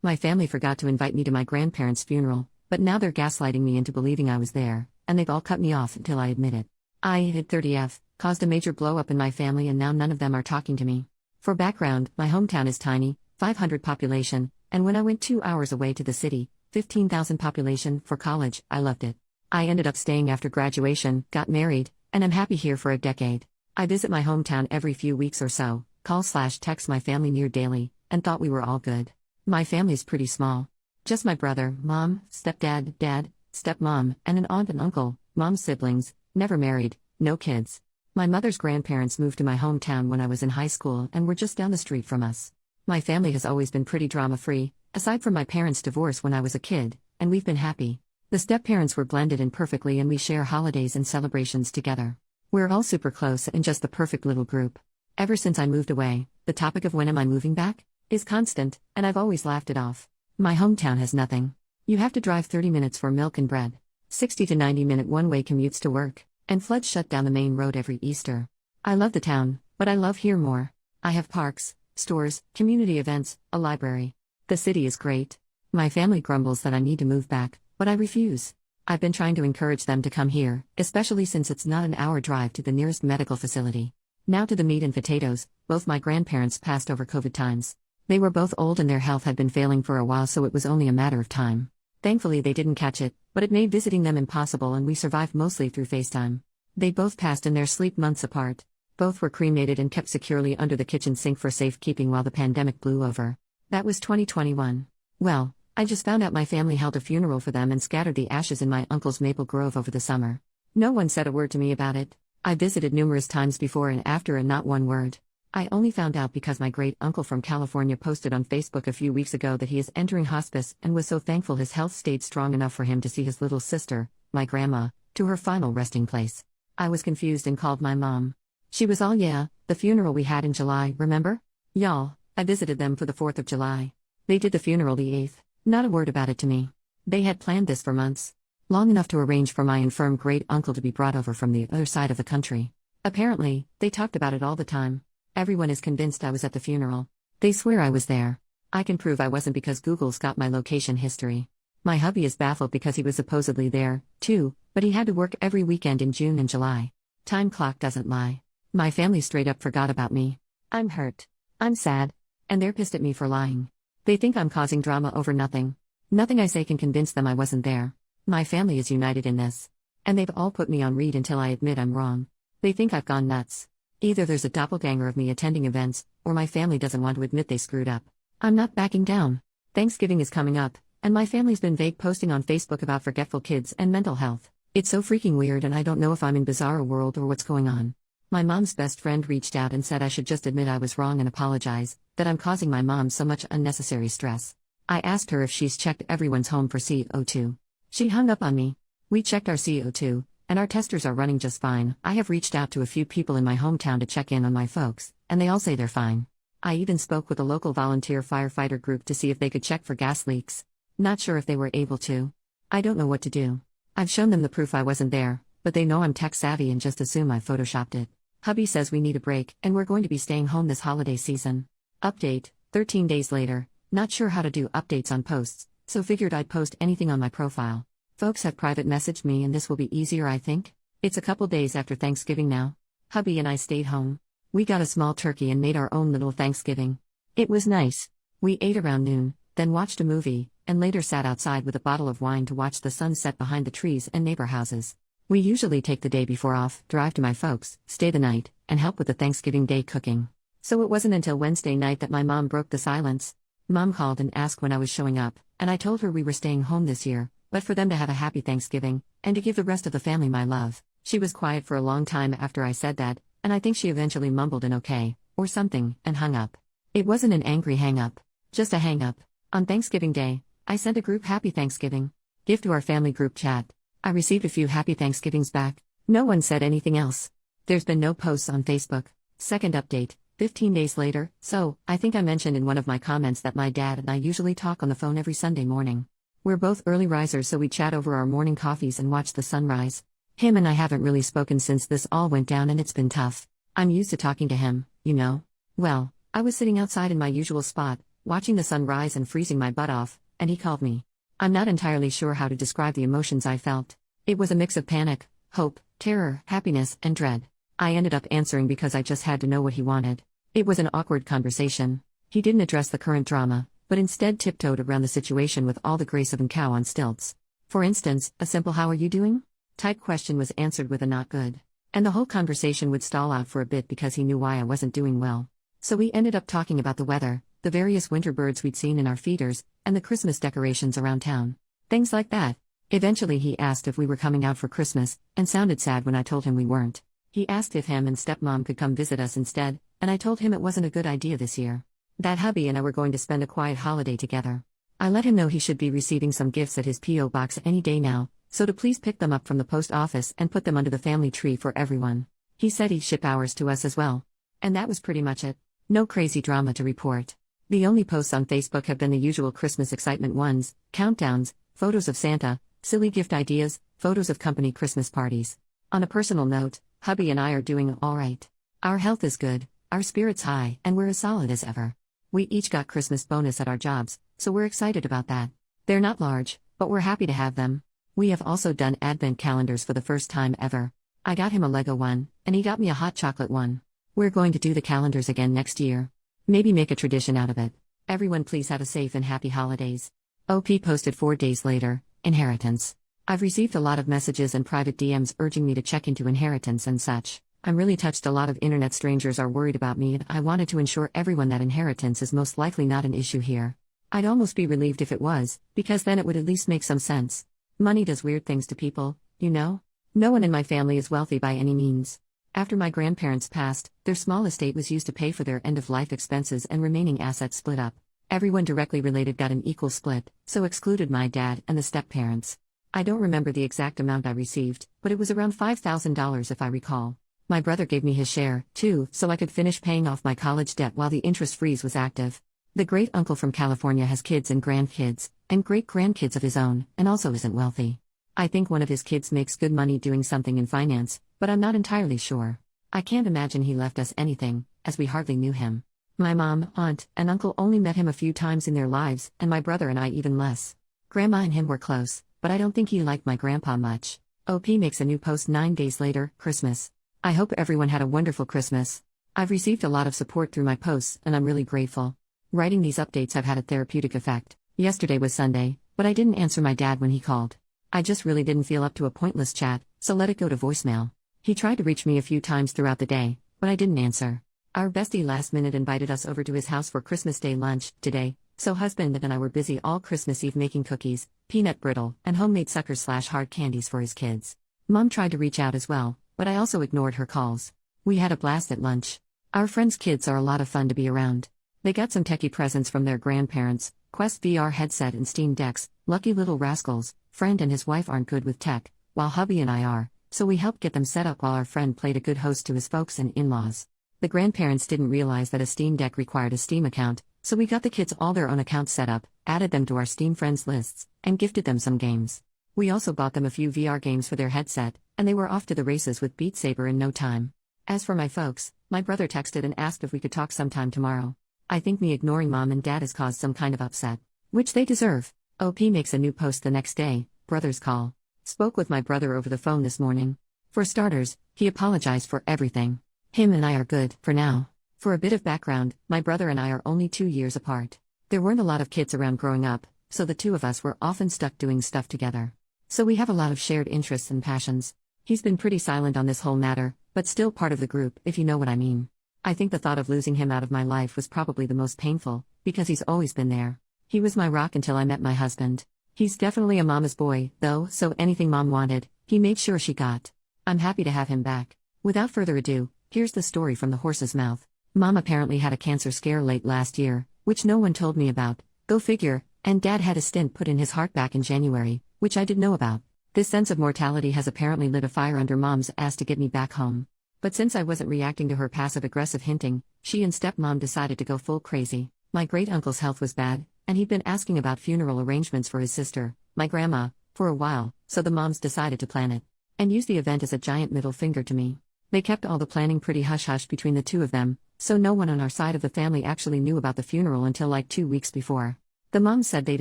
My family forgot to invite me to my grandparents' funeral, but now they're gaslighting me into believing I was there, and they've all cut me off until I admit it. I hit 30F, caused a major blow up in my family, and now none of them are talking to me. For background, my hometown is tiny, 500 population, and when I went 2 hours away to the city, 15,000 population, for college, I loved it. I ended up staying after graduation, got married, and I'm happy here for a decade. I visit my hometown every few weeks or so, call/text my family near daily, and thought we were all good. My family's pretty small. Just my brother, mom, stepdad, dad, stepmom, and an aunt and uncle, mom's siblings, never married, no kids. My mother's grandparents moved to my hometown when I was in high school and were just down the street from us. My family has always been pretty drama-free, aside from my parents' divorce when I was a kid, and we've been happy. The step-parents were blended in perfectly and we share holidays and celebrations together. We're all super close and just the perfect little group. Ever since I moved away, the topic of when am I moving back is constant, and I've always laughed it off. My hometown has nothing. You have to drive 30 minutes for milk and bread, 60 to 90-minute one-way commutes to work, and floods shut down the main road every Easter. I love the town, but I love here more. I have parks, stores, community events, a library. The city is great. My family grumbles that I need to move back, but I refuse. I've been trying to encourage them to come here, especially since it's not an hour drive to the nearest medical facility. Now to the meat and potatoes. Both my grandparents passed over COVID times. They were both old and their health had been failing for a while, so it was only a matter of time. Thankfully they didn't catch it, but it made visiting them impossible and we survived mostly through FaceTime. They both passed in their sleep months apart. Both were cremated and kept securely under the kitchen sink for safekeeping while the pandemic blew over. That was 2021. Well, I just found out my family held a funeral for them and scattered the ashes in my uncle's maple grove over the summer. No one said a word to me about it. I visited numerous times before and after and not one word. I only found out because my great-uncle from California posted on Facebook a few weeks ago that he is entering hospice and was so thankful his health stayed strong enough for him to see his little sister, my grandma, to her final resting place. I was confused and called my mom. She was all yeah, the funeral we had in July, remember? Y'all, I visited them for the 4th of July. They did the funeral the 8th, not a word about it to me. They had planned this for months. Long enough to arrange for my infirm great-uncle to be brought over from the other side of the country. Apparently, they talked about it all the time. Everyone is convinced I was at the funeral. They swear I was there. I can prove I wasn't because Google's got my location history. My hubby is baffled because he was supposedly there, too, but he had to work every weekend in June and July. Time clock doesn't lie. My family straight up forgot about me. I'm hurt. I'm sad. And they're pissed at me for lying. They think I'm causing drama over nothing. Nothing I say can convince them I wasn't there. My family is united in this. And they've all put me on read until I admit I'm wrong. They think I've gone nuts. Either there's a doppelganger of me attending events, or my family doesn't want to admit they screwed up. I'm not backing down. Thanksgiving is coming up, and my family's been vague posting on Facebook about forgetful kids and mental health. It's so freaking weird and I don't know if I'm in bizarro world or what's going on. My mom's best friend reached out and said I should just admit I was wrong and apologize, that I'm causing my mom so much unnecessary stress. I asked her if she's checked everyone's home for CO2. She hung up on me. We checked our CO2. And our testers are running just fine. I have reached out to a few people in my hometown to check in on my folks, and they all say they're fine. I even spoke with a local volunteer firefighter group to see if they could check for gas leaks. Not sure if they were able to. I don't know what to do. I've shown them the proof I wasn't there, but they know I'm tech savvy and just assume I photoshopped it. Hubby says we need a break, and we're going to be staying home this holiday season. Update, 13 days later, not sure how to do updates on posts, so figured I'd post anything on my profile. Folks have private messaged me and this will be easier I think. It's a couple days after Thanksgiving now. Hubby and I stayed home. We got a small turkey and made our own little Thanksgiving. It was nice. We ate around noon, then watched a movie, and later sat outside with a bottle of wine to watch the sun set behind the trees and neighbor houses. We usually take the day before off, drive to my folks, stay the night, and help with the Thanksgiving Day cooking. So it wasn't until Wednesday night that my mom broke the silence. Mom called and asked when I was showing up, and I told her we were staying home this year, but for them to have a happy Thanksgiving, and to give the rest of the family my love. She was quiet for a long time after I said that, and I think she eventually mumbled an okay, or something, and hung up. It wasn't an angry hang-up, just a hang-up. On Thanksgiving Day, I sent a group Happy Thanksgiving gift to our family group chat. I received a few Happy Thanksgivings back. No one said anything else. There's been no posts on Facebook. Second update, 15 days later, so, I think I mentioned in one of my comments that my dad and I usually talk on the phone every Sunday morning. We're both early risers, so we chat over our morning coffees and watch the sunrise. Him and I haven't really spoken since this all went down and it's been tough. I'm used to talking to him, you know. Well, I was sitting outside in my usual spot, watching the sun rise and freezing my butt off, and he called me. I'm not entirely sure how to describe the emotions I felt. It was a mix of panic, hope, terror, happiness, and dread. I ended up answering because I just had to know what he wanted. It was an awkward conversation. He didn't address the current drama, but instead tiptoed around the situation with all the grace of a cow on stilts. For instance, a simple "how are you doing?" type question was answered with a "not good." And the whole conversation would stall out for a bit because he knew why I wasn't doing well. So we ended up talking about the weather, the various winter birds we'd seen in our feeders, and the Christmas decorations around town. Things like that. Eventually he asked if we were coming out for Christmas, and sounded sad when I told him we weren't. He asked if him and stepmom could come visit us instead, and I told him it wasn't a good idea this year. That hubby and I were going to spend a quiet holiday together. I let him know he should be receiving some gifts at his P.O. box any day now, so to please pick them up from the post office and put them under the family tree for everyone. He said he'd ship ours to us as well. And that was pretty much it. No crazy drama to report. The only posts on Facebook have been the usual Christmas excitement ones, countdowns, photos of Santa, silly gift ideas, photos of company Christmas parties. On a personal note, hubby and I are doing all right. Our health is good, our spirits high, and we're as solid as ever. We each got Christmas bonus at our jobs, so we're excited about that. They're not large, but we're happy to have them. We have also done advent calendars for the first time ever. I got him a Lego one, and he got me a hot chocolate one. We're going to do the calendars again next year. Maybe make a tradition out of it. Everyone please have a safe and happy holidays. OP posted 4 days later, inheritance. I've received a lot of messages and private DMs urging me to check into inheritance and such. I'm really touched. A lot of internet strangers are worried about me, and I wanted to ensure everyone that inheritance is most likely not an issue here. I'd almost be relieved if it was, because then it would at least make some sense. Money does weird things to people, you know? No one in my family is wealthy by any means. After my grandparents passed, their small estate was used to pay for their end-of-life expenses and remaining assets split up. Everyone directly related got an equal split, so excluded my dad and the step-parents. I don't remember the exact amount I received, but it was around $5,000 if I recall. My brother gave me his share, too, so I could finish paying off my college debt while the interest freeze was active. The great-uncle from California has kids and grandkids, and great-grandkids of his own, and also isn't wealthy. I think one of his kids makes good money doing something in finance, but I'm not entirely sure. I can't imagine he left us anything, as we hardly knew him. My mom, aunt, and uncle only met him a few times in their lives, and my brother and I even less. Grandma and him were close, but I don't think he liked my grandpa much. OP makes a new post 9 days later, Christmas. I hope everyone had a wonderful Christmas. I've received a lot of support through my posts, and I'm really grateful. Writing these updates have had a therapeutic effect. Yesterday was Sunday, but I didn't answer my dad when he called. I just really didn't feel up to a pointless chat, so let it go to voicemail. He tried to reach me a few times throughout the day, but I didn't answer. Our bestie last minute invited us over to his house for Christmas Day lunch today, so husband and I were busy all Christmas Eve making cookies, peanut brittle, and homemade suckers/hard candies for his kids. Mom tried to reach out as well, but I also ignored her calls. We had a blast at lunch. Our friends' kids are a lot of fun to be around. They got some techie presents from their grandparents, Quest VR headset and Steam decks. Lucky little rascals. Friend and his wife aren't good with tech, while hubby and I are, so we helped get them set up while our friend played a good host to his folks and in-laws. The grandparents didn't realize that a Steam Deck required a Steam account, so we got the kids all their own accounts set up, added them to our Steam friends lists, and gifted them some games. We also bought them a few VR games for their headset, and they were off to the races with Beat Saber in no time. As for my folks, my brother texted and asked if we could talk sometime tomorrow. I think me ignoring mom and dad has caused some kind of upset, which they deserve. OP makes a new post the next day, brother's call. Spoke with my brother over the phone this morning. For starters, he apologized for everything. Him and I are good, for now. For a bit of background, my brother and I are only 2 years apart. There weren't a lot of kids around growing up, so the two of us were often stuck doing stuff together. So we have a lot of shared interests and passions. He's been pretty silent on this whole matter, but still part of the group, if you know what I mean. I think the thought of losing him out of my life was probably the most painful, because he's always been there. He was my rock until I met my husband. He's definitely a mama's boy, though, so anything mom wanted, he made sure she got. I'm happy to have him back. Without further ado, here's the story from the horse's mouth. Mom apparently had a cancer scare late last year, which no one told me about, go figure, and dad had a stent put in his heart back in January, which I didn't know about. This sense of mortality has apparently lit a fire under mom's ass to get me back home. But since I wasn't reacting to her passive-aggressive hinting, she and stepmom decided to go full crazy. My great-uncle's health was bad, and he'd been asking about funeral arrangements for his sister, my grandma, for a while, so the moms decided to plan it. And use the event as a giant middle finger to me. They kept all the planning pretty hush-hush between the two of them, so no one on our side of the family actually knew about the funeral until like 2 weeks before. The moms said they'd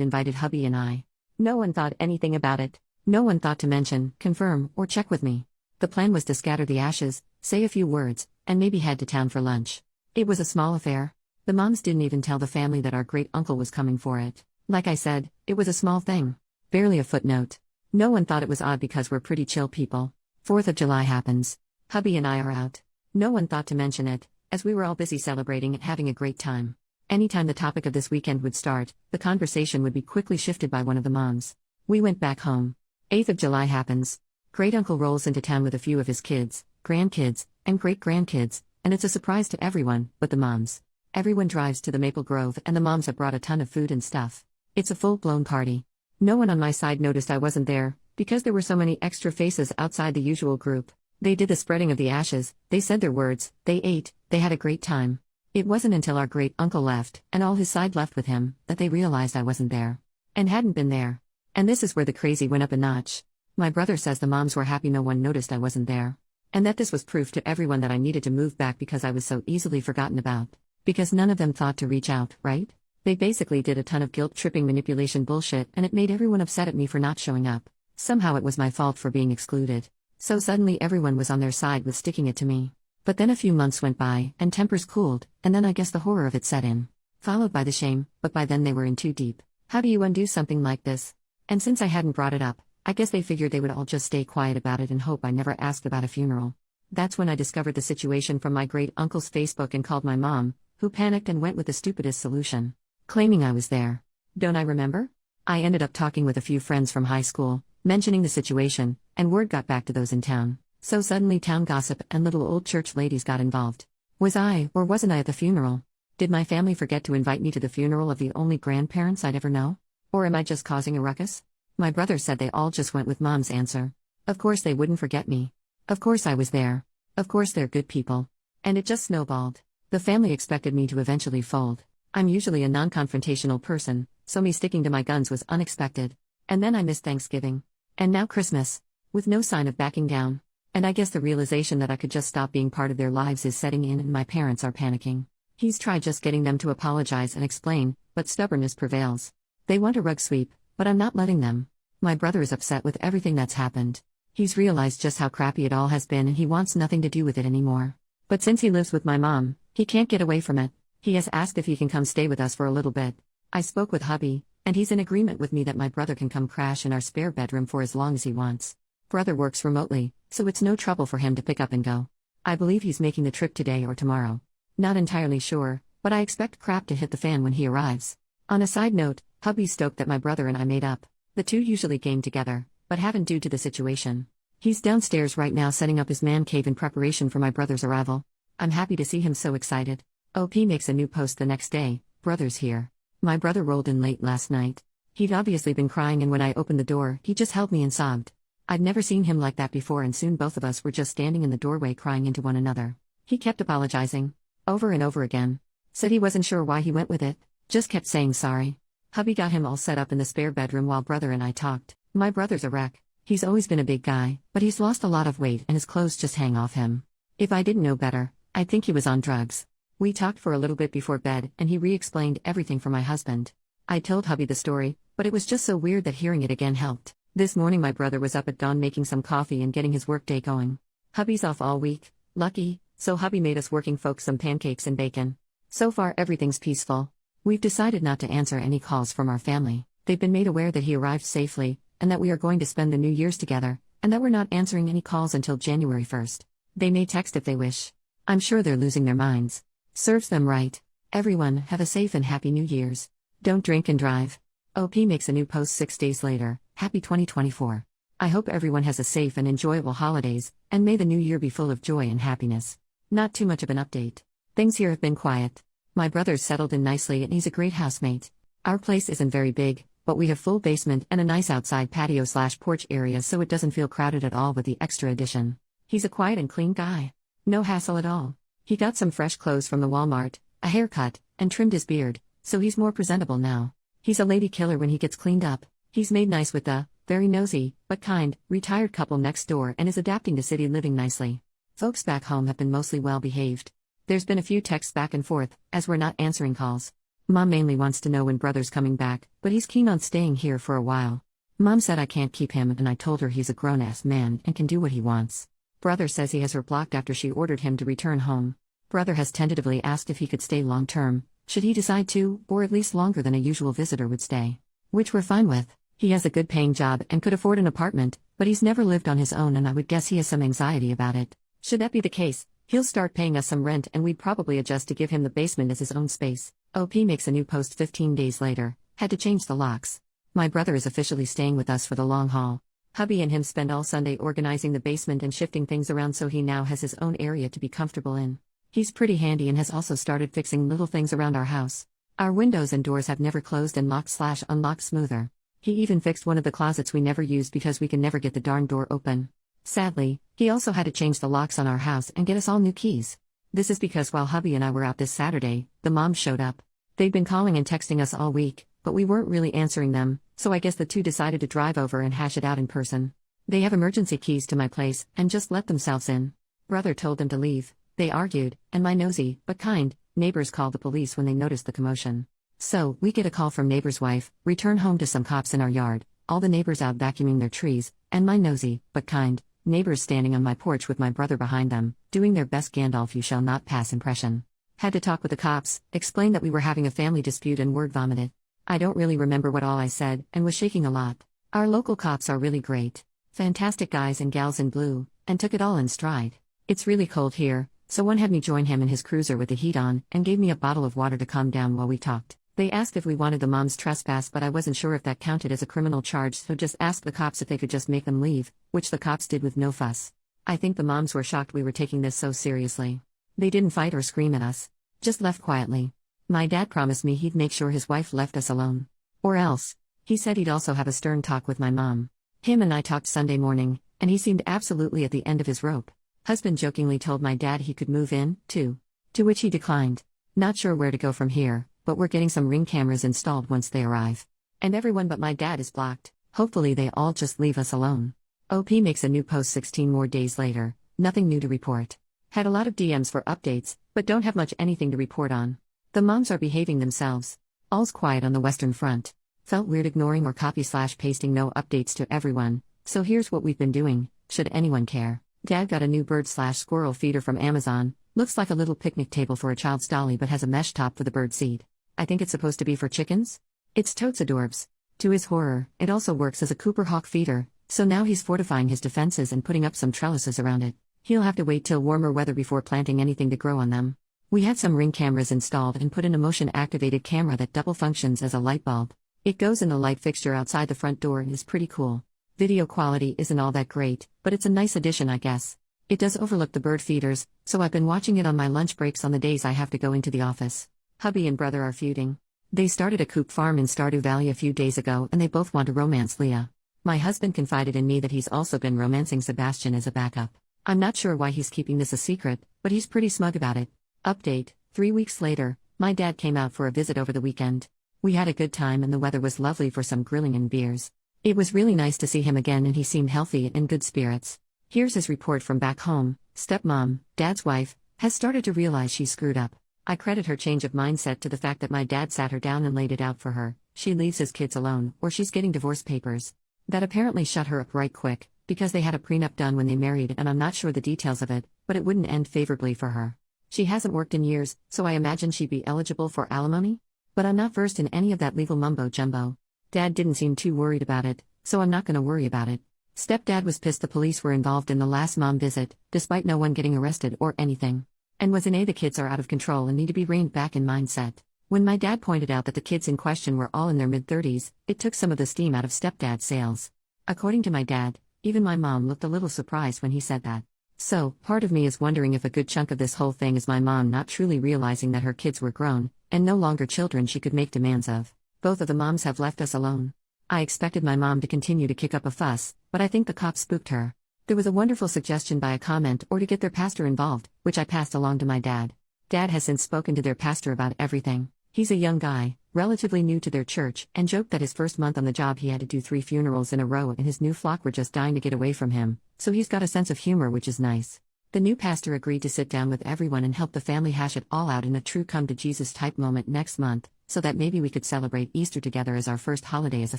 invited hubby and I. No one thought anything about it. No one thought to mention, confirm, or check with me. The plan was to scatter the ashes, say a few words, and maybe head to town for lunch. It was a small affair. The moms didn't even tell the family that our great-uncle was coming for it. Like I said, it was a small thing. Barely a footnote. No one thought it was odd because we're pretty chill people. 4th of July happens. Hubby and I are out. No one thought to mention it, as we were all busy celebrating and having a great time. Anytime the topic of this weekend would start, the conversation would be quickly shifted by one of the moms. We went back home. 8th of July happens. Great-uncle rolls into town with a few of his kids, grandkids, and great-grandkids, and it's a surprise to everyone, but the moms. Everyone drives to the Maple Grove and the moms have brought a ton of food and stuff. It's a full-blown party. No one on my side noticed I wasn't there, because there were so many extra faces outside the usual group. They did the spreading of the ashes, they said their words, they ate, they had a great time. It wasn't until our great-uncle left, and all his side left with him, that they realized I wasn't there. And hadn't been there. And this is where the crazy went up a notch. My brother says the moms were happy no one noticed I wasn't there. And that this was proof to everyone that I needed to move back because I was so easily forgotten about. Because none of them thought to reach out, right? They basically did a ton of guilt-tripping manipulation bullshit and it made everyone upset at me for not showing up. Somehow it was my fault for being excluded. So suddenly everyone was on their side with sticking it to me. But then a few months went by, and tempers cooled, and then I guess the horror of it set in. Followed by the shame, but by then they were in too deep. How do you undo something like this? And since I hadn't brought it up, I guess they figured they would all just stay quiet about it and hope I never asked about a funeral. That's when I discovered the situation from my great-uncle's Facebook and called my mom, who panicked and went with the stupidest solution. Claiming I was there. Don't I remember? I ended up talking with a few friends from high school, mentioning the situation, and word got back to those in town. So suddenly town gossip and little old church ladies got involved. Was I, or wasn't I at the funeral? Did my family forget to invite me to the funeral of the only grandparents I'd ever know? Or am I just causing a ruckus? My brother said they all just went with mom's answer. Of course they wouldn't forget me. Of course I was there. Of course they're good people. And it just snowballed. The family expected me to eventually fold. I'm usually a non-confrontational person, so me sticking to my guns was unexpected. And then I missed Thanksgiving. And now Christmas. With no sign of backing down. And I guess the realization that I could just stop being part of their lives is setting in and my parents are panicking. He's tried just getting them to apologize and explain, but stubbornness prevails. They want a rug sweep, but I'm not letting them. My brother is upset with everything that's happened. He's realized just how crappy it all has been and he wants nothing to do with it anymore. But since he lives with my mom, he can't get away from it. He has asked if he can come stay with us for a little bit. I spoke with hubby, and he's in agreement with me that my brother can come crash in our spare bedroom for as long as he wants. Brother works remotely, so it's no trouble for him to pick up and go. I believe he's making the trip today or tomorrow. Not entirely sure, but I expect crap to hit the fan when he arrives. On a side note, hubby's stoked that my brother and I made up. The two usually game together, but haven't due to the situation. He's downstairs right now setting up his man cave in preparation for my brother's arrival. I'm happy to see him so excited. OP makes a new post the next day, brother's here. My brother rolled in late last night. He'd obviously been crying and when I opened the door, he just held me and sobbed. I'd never seen him like that before and soon both of us were just standing in the doorway crying into one another. He kept apologizing. Over and over again. Said he wasn't sure why he went with it. Just kept saying sorry. Hubby got him all set up in the spare bedroom while brother and I talked. My brother's a wreck. He's always been a big guy, but he's lost a lot of weight and his clothes just hang off him. If I didn't know better, I'd think he was on drugs. We talked for a little bit before bed and he re-explained everything for my husband. I told hubby the story, but it was just so weird that hearing it again helped. This morning my brother was up at dawn making some coffee and getting his workday going. Hubby's off all week, lucky, so hubby made us working folks some pancakes and bacon. So far everything's peaceful. We've decided not to answer any calls from our family. They've been made aware that he arrived safely, and that we are going to spend the New Year's together, and that we're not answering any calls until January 1st. They may text if they wish. I'm sure they're losing their minds. Serves them right. Everyone, have a safe and happy New Year's. Don't drink and drive. OP makes a new post 6 days later. Happy 2024. I hope everyone has a safe and enjoyable holidays, and may the new year be full of joy and happiness. Not too much of an update. Things here have been quiet. My brother's settled in nicely and he's a great housemate. Our place isn't very big, but we have full basement and a nice outside patio/porch area so it doesn't feel crowded at all with the extra addition. He's a quiet and clean guy. No hassle at all. He got some fresh clothes from the Walmart, a haircut, and trimmed his beard, so he's more presentable now. He's a lady killer when he gets cleaned up. He's made nice with the, very nosy, but kind, retired couple next door and is adapting to city living nicely. Folks back home have been mostly well behaved. There's been a few texts back and forth, as we're not answering calls. Mom mainly wants to know when brother's coming back, but he's keen on staying here for a while. Mom said I can't keep him, and I told her he's a grown-ass man and can do what he wants. Brother says he has her blocked after she ordered him to return home. Brother has tentatively asked if he could stay long-term, should he decide to, or at least longer than a usual visitor would stay. Which we're fine with. He has a good-paying job and could afford an apartment, but he's never lived on his own, and I would guess he has some anxiety about it. Should that be the case, he'll start paying us some rent, and we'd probably adjust to give him the basement as his own space. OP makes a new post 15 days later. Had to change the locks. My brother is officially staying with us for the long haul. Hubby and him spend all Sunday organizing the basement and shifting things around, so he now has his own area to be comfortable in. He's pretty handy and has also started fixing little things around our house. Our windows and doors have never closed and locked/unlocked smoother. He even fixed one of the closets we never used because we can never get the darn door open. Sadly, he also had to change the locks on our house and get us all new keys. This is because while hubby and I were out this Saturday, the moms showed up. They'd been calling and texting us all week, but we weren't really answering them, so I guess the two decided to drive over and hash it out in person. They have emergency keys to my place and just let themselves in. Brother told them to leave. They argued, and my nosy, but kind, neighbors called the police when they noticed the commotion. So, we get a call from neighbor's wife, return home to some cops in our yard, all the neighbors out vacuuming their trees, and my nosy, but kind, neighbors standing on my porch with my brother behind them, doing their best Gandalf you shall not pass impression. Had to talk with the cops, explain that we were having a family dispute, and word vomited. I don't really remember what all I said, and was shaking a lot. Our local cops are really great. Fantastic guys and gals in blue, and took it all in stride. It's really cold here, so one had me join him in his cruiser with the heat on, and gave me a bottle of water to calm down while we talked. They asked if we wanted the moms trespass, but I wasn't sure if that counted as a criminal charge, so just asked the cops if they could just make them leave, which the cops did with no fuss. I think the moms were shocked we were taking this so seriously. They didn't fight or scream at us. Just left quietly. My dad promised me he'd make sure his wife left us alone. Or else. He said he'd also have a stern talk with my mom. Him and I talked Sunday morning, and he seemed absolutely at the end of his rope. Husband jokingly told my dad he could move in, too. To which he declined. Not sure where to go from here, but we're getting some Ring cameras installed once they arrive. And everyone but my dad is blocked. Hopefully they all just leave us alone. OP makes a new post 16 more days later. Nothing new to report. Had a lot of DMs for updates, but don't have much anything to report on. The moms are behaving themselves. All's quiet on the Western Front. Felt weird ignoring or copy/pasting no updates to everyone, so here's what we've been doing, should anyone care. Dad got a new bird/squirrel feeder from Amazon. Looks like a little picnic table for a child's dolly but has a mesh top for the bird seed. I think it's supposed to be for chickens? It's totes adorbs. To his horror, it also works as a Cooper Hawk feeder, so now he's fortifying his defenses and putting up some trellises around it. He'll have to wait till warmer weather before planting anything to grow on them. We had some Ring cameras installed and put in a motion-activated camera that double functions as a light bulb. It goes in the light fixture outside the front door and is pretty cool. Video quality isn't all that great, but it's a nice addition, I guess. It does overlook the bird feeders, so I've been watching it on my lunch breaks on the days I have to go into the office. Hubby and brother are feuding. They started a coop farm in Stardew Valley a few days ago and they both want to romance Leah. My husband confided in me that he's also been romancing Sebastian as a backup. I'm not sure why he's keeping this a secret, but he's pretty smug about it. Update, 3 weeks later, my dad came out for a visit over the weekend. We had a good time and the weather was lovely for some grilling and beers. It was really nice to see him again and he seemed healthy and in good spirits. Here's his report from back home. Stepmom, dad's wife, has started to realize she screwed up. I credit her change of mindset to the fact that my dad sat her down and laid it out for her. She leaves his kids alone, or she's getting divorce papers. That apparently shut her up right quick, because they had a prenup done when they married and I'm not sure the details of it, but it wouldn't end favorably for her. She hasn't worked in years, so I imagine she'd be eligible for alimony? But I'm not versed in any of that legal mumbo-jumbo. Dad didn't seem too worried about it, so I'm not gonna worry about it. Stepdad was pissed the police were involved in the last mom visit, despite no one getting arrested or anything. And was the kids are out of control and need to be reined back in mindset. When my dad pointed out that the kids in question were all in their mid-30s, it took some of the steam out of stepdad's sails. According to my dad, even my mom looked a little surprised when he said that. So, part of me is wondering if a good chunk of this whole thing is my mom not truly realizing that her kids were grown, and no longer children she could make demands of. Both of the moms have left us alone. I expected my mom to continue to kick up a fuss, but I think the cops spooked her. There was a wonderful suggestion by a comment or to get their pastor involved, which I passed along to my dad. Dad has since spoken to their pastor about everything. He's a young guy, relatively new to their church, and joked that his first month on the job he had to do 3 funerals in a row and his new flock were just dying to get away from him, so he's got a sense of humor which is nice. The new pastor agreed to sit down with everyone and help the family hash it all out in a true come to Jesus type moment next month, so that maybe we could celebrate Easter together as our first holiday as a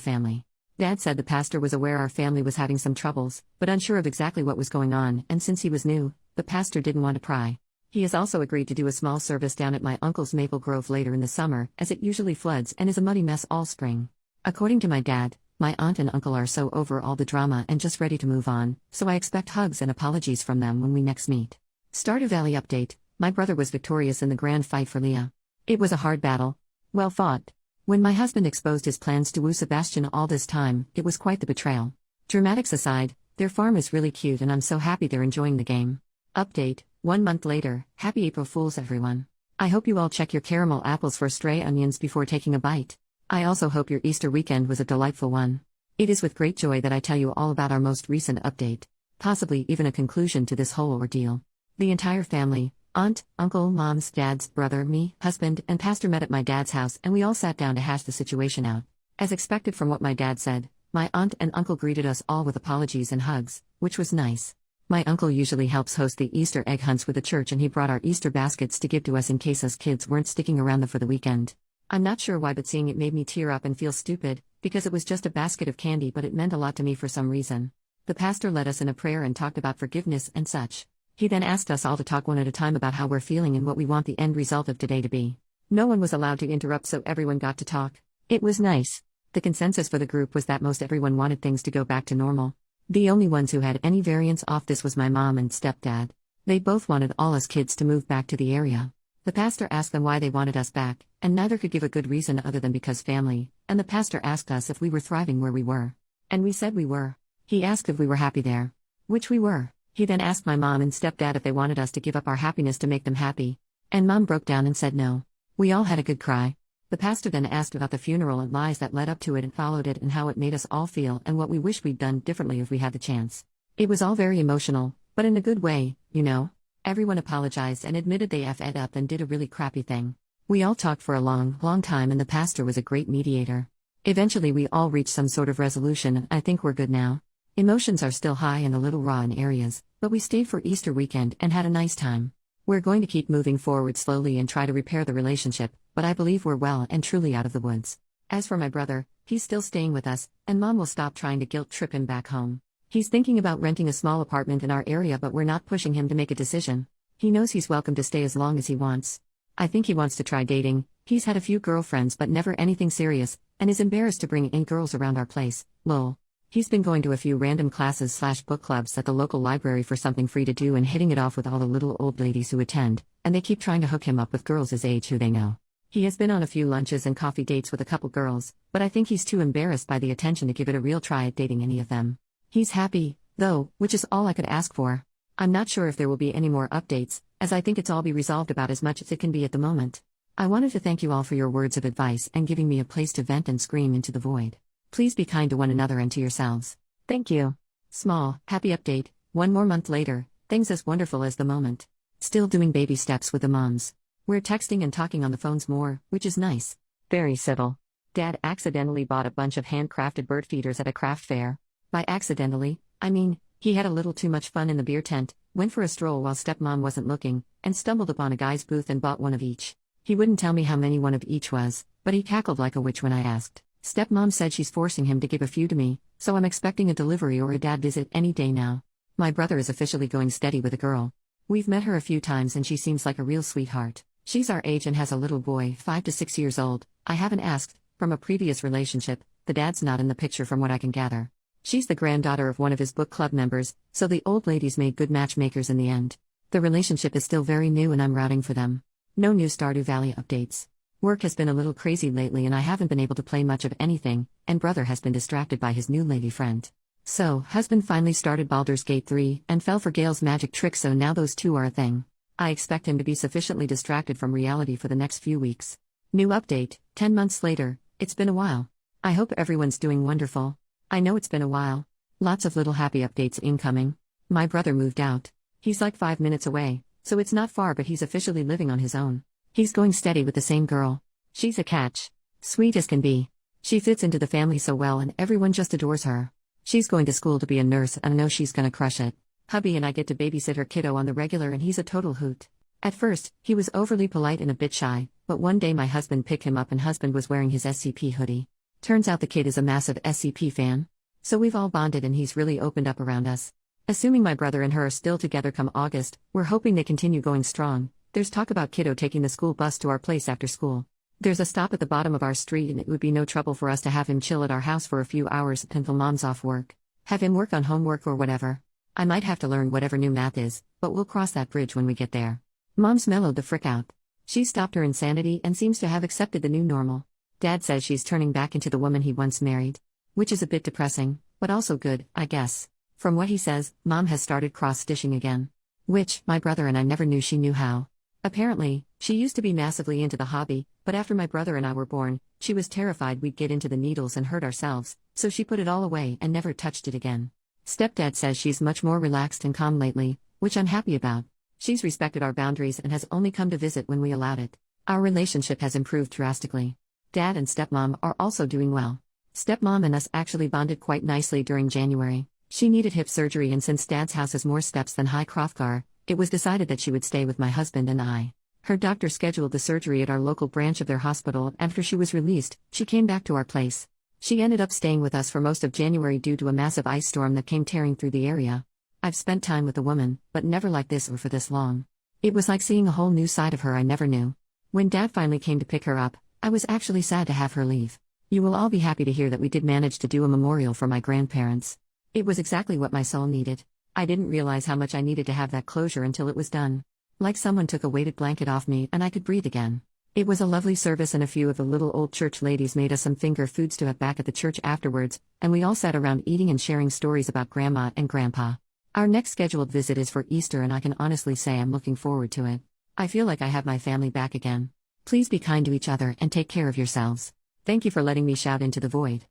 family. Dad said the pastor was aware our family was having some troubles, but unsure of exactly what was going on, and since he was new, the pastor didn't want to pry. He has also agreed to do a small service down at my uncle's Maple Grove later in the summer, as it usually floods and is a muddy mess all spring. According to my dad, my aunt and uncle are so over all the drama and just ready to move on, so I expect hugs and apologies from them when we next meet. Stardew Valley update: my brother was victorious in the grand fight for Leah. It was a hard battle. Well fought. When my husband exposed his plans to woo Sebastian all this time, it was quite the betrayal. Dramatics aside, their farm is really cute and I'm so happy they're enjoying the game. Update: 1 month later, happy April Fools everyone. I hope you all check your caramel apples for stray onions before taking a bite. I also hope your Easter weekend was a delightful one. It is with great joy that I tell you all about our most recent update, possibly even a conclusion to this whole ordeal. The entire family, aunt, uncle, mom's, dad's, brother, me, husband, and pastor met at my dad's house and we all sat down to hash the situation out. As expected from what my dad said, my aunt and uncle greeted us all with apologies and hugs, which was nice. My uncle usually helps host the Easter egg hunts with the church and he brought our Easter baskets to give to us in case us kids weren't sticking around for the weekend. I'm not sure why, but seeing it made me tear up and feel stupid, because it was just a basket of candy but it meant a lot to me for some reason. The pastor led us in a prayer and talked about forgiveness and such. He then asked us all to talk one at a time about how we're feeling and what we want the end result of today to be. No one was allowed to interrupt, so everyone got to talk. It was nice. The consensus for the group was that most everyone wanted things to go back to normal. The only ones who had any variance off this was my mom and stepdad. They both wanted all us kids to move back to the area. The pastor asked them why they wanted us back, and neither could give a good reason other than because family, and the pastor asked us if we were thriving where we were. And we said we were. He asked if we were happy there. Which we were. He then asked my mom and stepdad if they wanted us to give up our happiness to make them happy. And mom broke down and said no. We all had a good cry. The pastor then asked about the funeral and lies that led up to it and followed it and how it made us all feel and what we wish we'd done differently if we had the chance. It was all very emotional, but in a good way, you know. Everyone apologized and admitted they effed up and did a really crappy thing. We all talked for a long time and the pastor was a great mediator. Eventually we all reached some sort of resolution and I think we're good now. Emotions are still high and a little raw in areas, but we stayed for Easter weekend and had a nice time. We're going to keep moving forward slowly and try to repair the relationship, but I believe we're well and truly out of the woods. As for my brother, he's still staying with us, and mom will stop trying to guilt trip him back home. He's thinking about renting a small apartment in our area, but we're not pushing him to make a decision. He knows he's welcome to stay as long as he wants. I think he wants to try dating. He's had a few girlfriends but never anything serious, and is embarrassed to bring in girls around our place, lol. He's been going to a few random classes/book clubs at the local library for something free to do and hitting it off with all the little old ladies who attend, and they keep trying to hook him up with girls his age who they know. He has been on a few lunches and coffee dates with a couple girls, but I think he's too embarrassed by the attention to give it a real try at dating any of them. He's happy, though, which is all I could ask for. I'm not sure if there will be any more updates, as I think it's all be resolved about as much as it can be at the moment. I wanted to thank you all for your words of advice and giving me a place to vent and scream into the void. Please be kind to one another and to yourselves. Thank you. Small, happy update: 1 more month later, things as wonderful as the moment. Still doing baby steps with the moms. We're texting and talking on the phones more, which is nice. Very civil. Dad accidentally bought a bunch of handcrafted bird feeders at a craft fair. By accidentally, I mean, he had a little too much fun in the beer tent, went for a stroll while stepmom wasn't looking, and stumbled upon a guy's booth and bought one of each. He wouldn't tell me how many one of each was, but he cackled like a witch when I asked. Stepmom said she's forcing him to give a few to me, so I'm expecting a delivery or a dad visit any day now. My brother is officially going steady with a girl. We've met her a few times and she seems like a real sweetheart. She's our age and has a little boy, 5 to 6 years old. I haven't asked, from a previous relationship, the dad's not in the picture from what I can gather. She's the granddaughter of one of his book club members, so the old ladies made good matchmakers in the end. The relationship is still very new and I'm rooting for them. No new Stardew Valley updates. Work has been a little crazy lately and I haven't been able to play much of anything, and brother has been distracted by his new lady friend. So, husband finally started Baldur's Gate 3 and fell for Gale's magic trick, so now those two are a thing. I expect him to be sufficiently distracted from reality for the next few weeks. New update: 10 months later, it's been a while. I hope everyone's doing wonderful. I know it's been a while. Lots of little happy updates incoming. My brother moved out. He's like 5 minutes away, so it's not far, but he's officially living on his own. He's going steady with the same girl. She's a catch. Sweet as can be. She fits into the family so well and everyone just adores her. She's going to school to be a nurse and I know she's gonna crush it. Hubby and I get to babysit her kiddo on the regular and he's a total hoot. At first, he was overly polite and a bit shy, but one day my husband picked him up and husband was wearing his SCP hoodie. Turns out the kid is a massive SCP fan. So we've all bonded and he's really opened up around us. Assuming my brother and her are still together come August, we're hoping they continue going strong. There's talk about kiddo taking the school bus to our place after school. There's a stop at the bottom of our street and it would be no trouble for us to have him chill at our house for a few hours until mom's off work. Have him work on homework or whatever. I might have to learn whatever new math is, but we'll cross that bridge when we get there. Mom's mellowed the frick out. She's stopped her insanity and seems to have accepted the new normal. Dad says she's turning back into the woman he once married. Which is a bit depressing, but also good, I guess. From what he says, Mom has started cross-stitching again. Which, my brother and I never knew she knew how. Apparently, she used to be massively into the hobby, but after my brother and I were born, she was terrified we'd get into the needles and hurt ourselves, so she put it all away and never touched it again. Stepdad says she's much more relaxed and calm lately, which I'm happy about. She's respected our boundaries and has only come to visit when we allowed it. Our relationship has improved drastically. Dad and stepmom are also doing well. Stepmom and us actually bonded quite nicely during January. She needed hip surgery and since Dad's house has more steps than High Hrothgar, it was decided that she would stay with my husband and I. Her doctor scheduled the surgery at our local branch of their hospital. After she was released, she came back to our place. She ended up staying with us for most of January due to a massive ice storm that came tearing through the area. I've spent time with a woman, but never like this or for this long. It was like seeing a whole new side of her I never knew. When Dad finally came to pick her up, I was actually sad to have her leave. You will all be happy to hear that we did manage to do a memorial for my grandparents. It was exactly what my soul needed. I didn't realize how much I needed to have that closure until it was done. Like someone took a weighted blanket off me and I could breathe again. It was a lovely service and a few of the little old church ladies made us some finger foods to have back at the church afterwards, and we all sat around eating and sharing stories about Grandma and Grandpa. Our next scheduled visit is for Easter and I can honestly say I'm looking forward to it. I feel like I have my family back again. Please be kind to each other and take care of yourselves. Thank you for letting me shout into the void.